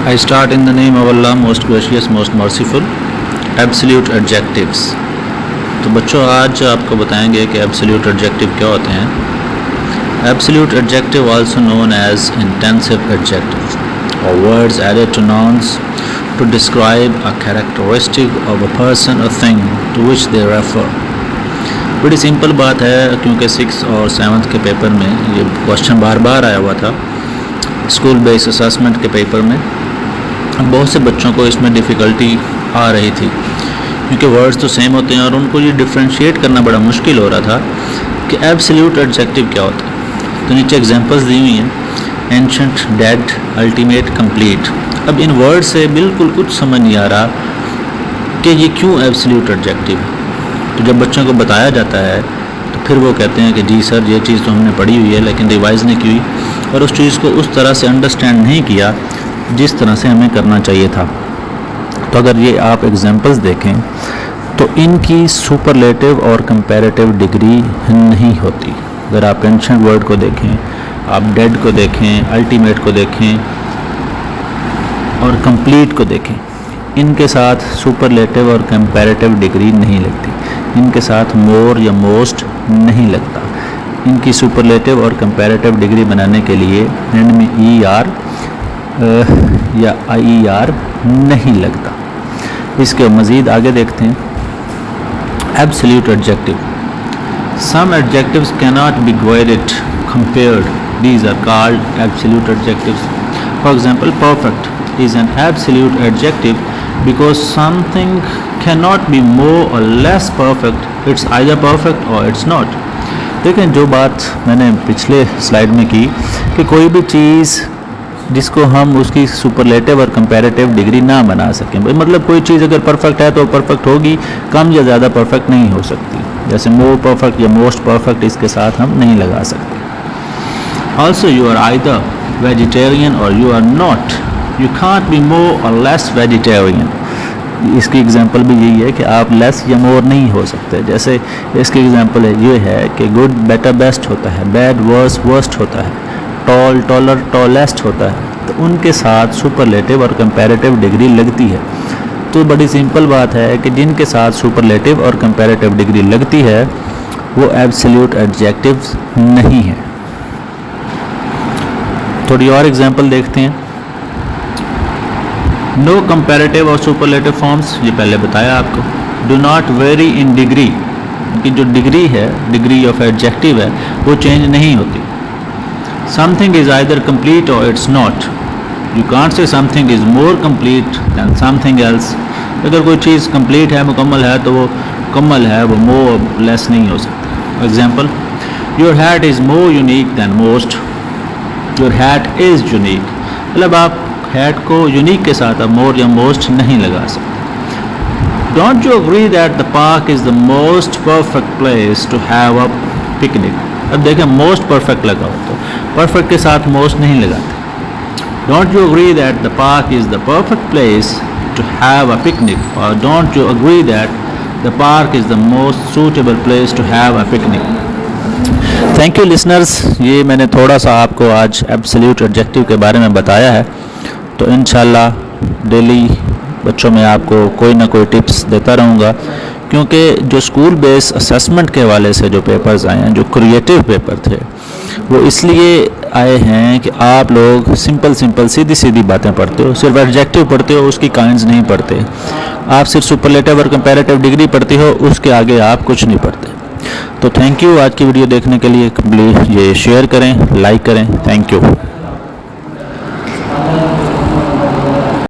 I start in the name of Allah, most gracious, most merciful. Absolute adjectives. تو بچوں آج آپ کو بتائیں گے کہ absolute adjective کیا ہوتے ہیں. Absolute adjective also known as intensive adjectives or words added to nouns to describe a characteristic of a person or thing to which they refer. بڑی سمپل بات ہے کیونکہ 6 اور 7 کے پیپر میں یہ کوشچن بار بار آیا ہوا تھا اسکول بیس اسسمنٹ کے پیپر میں. بہت سے بچوں کو اس میں ڈیفیکلٹی آ رہی تھی کیونکہ ورڈز تو سیم ہوتے ہیں اور ان کو یہ ڈفرینشیٹ کرنا بڑا مشکل ہو رہا تھا کہ ایبسلیوٹ ایڈجیکٹیو کیا ہوتا ہے. تو نیچے ایگزامپلس دی ہوئی ہیں: اینشنٹ، ڈیڈ، الٹیمیٹ، کمپلیٹ. اب ان ورڈ سے بالکل کچھ سمجھ نہیں آ رہا کہ یہ کیوں ایبسلیوٹ ایڈجیکٹیو ہے. تو جب بچوں کو بتایا جاتا ہے تو پھر وہ کہتے ہیں کہ جی سر یہ چیز تو ہم نے پڑھی ہوئی ہے لیکن ریوائز نہیں کی اور اس چیز کو اس طرح سے انڈرسٹینڈ نہیں کیا جس طرح سے ہمیں کرنا چاہیے تھا. تو اگر یہ آپ ایگزامپلس دیکھیں تو ان کی سپرلیٹو اور کمپیریٹیو ڈگری نہیں ہوتی. اگر آپ اینشنٹ ورڈ کو دیکھیں، آپ ڈیڈ کو دیکھیں، الٹیمیٹ کو دیکھیں اور کمپلیٹ کو دیکھیں، ان کے ساتھ سپرلیٹو اور کمپیریٹیو ڈگری نہیں لگتی. ان کے ساتھ مور یا موسٹ نہیں لگتا. ان کی سپرلیٹو اور کمپیریٹیو ڈگری بنانے کے لیے اینڈ میں ای آر یا آئی آر نہیں لگتا. اس کے مزید آگے دیکھتے ہیں. Absolute adjective. Some adjectives cannot be graded, compared. These are called absolute adjectives. For example, perfect is an absolute adjective because something cannot be more or less perfect. It's either perfect or it's not. دیکھیں جو بات میں نے پچھلے slide میں کی کہ کوئی بھی چیز جس کو ہم اس کی سپرلیٹو اور کمپیریٹیو ڈگری نہ بنا سکیں، مطلب کوئی چیز اگر پرفیکٹ ہے تو پرفیکٹ ہوگی، کم یا زیادہ پرفیکٹ نہیں ہو سکتی. جیسے مور پرفیکٹ یا موسٹ پرفیکٹ اس کے ساتھ ہم نہیں لگا سکتے. Also you are either vegetarian or you are not. You can't be more or less vegetarian. اس کی ایگزامپل بھی یہی ہے کہ آپ لیس یا مور نہیں ہو سکتے. جیسے اس کی ایگزامپل یہ ہے کہ گڈ بیٹر بیسٹ ہوتا ہے، بیڈ ورس ورسٹ ہوتا ہے، ٹال ٹالر ٹالسٹ ہوتا ہے. تو ان کے ساتھ سپرلیٹو اور کمپیریٹیو ڈگری لگتی ہے. تو بڑی سمپل بات ہے کہ جن کے ساتھ سپرلیٹو اور کمپیریٹیو ڈگری لگتی ہے وہ ایبسلیوٹ ایڈجیکٹیوز نہیں ہیں. تھوڑی اور ایگزامپل دیکھتے ہیں. نو کمپیریٹیو اور سپرلیٹو فارمز، یہ پہلے بتایا آپ کو. Do not very in degree, کی جو ڈگری ہے، ڈگری آف ایڈجیکٹیو ہے، وہ چینج نہیں ہوتی. Something is either complete or it's not. You can't say something is more complete than something else. اگر کوئی چیز کمپلیٹ ہے، مکمل ہے تو وہ مکمل ہے، وہ more or less نہیں ہو سکتا. Example: Your hat is more unique than most. Your hat is unique. مطلب آپ ہیٹ کو یونیک کے ساتھ اب more یا most نہیں لگا سکتے. Don't you agree that the park is the most perfect place to have a picnic? اب دیکھیں موسٹ پرفیکٹ لگا ہو تو پرفیکٹ کے ساتھ موسٹ نہیں لگاتے. Don't you agree that the park is the perfect place to have a picnic or don't you agree that the park is the most suitable place to have a picnic. Thank you listeners. یہ میں نے تھوڑا سا آپ کو آج absolute adjective کے بارے میں بتایا ہے. تو انشاءاللہ ڈیلی بچوں میں آپ کو کوئی نہ کوئی ٹپس دیتا رہوں گا کیونکہ جو اسکول بیس اسسمنٹ کے حوالے سے جو پیپرز آئے ہیں، جو کریٹیو پیپر تھے، وہ اس لیے آئے ہیں کہ آپ لوگ سمپل سیدھی باتیں پڑھتے ہو، صرف ایڈجیکٹیو پڑھتے ہو، اس کی کائنڈز نہیں پڑھتے. آپ صرف سپرلیٹو اور کمپیریٹیو ڈگری پڑھتے ہو، اس کے آگے آپ کچھ نہیں پڑھتے. تو تھینک یو آج کی ویڈیو دیکھنے کے لیے. یہ شیئر کریں، لائک کریں. Thank you.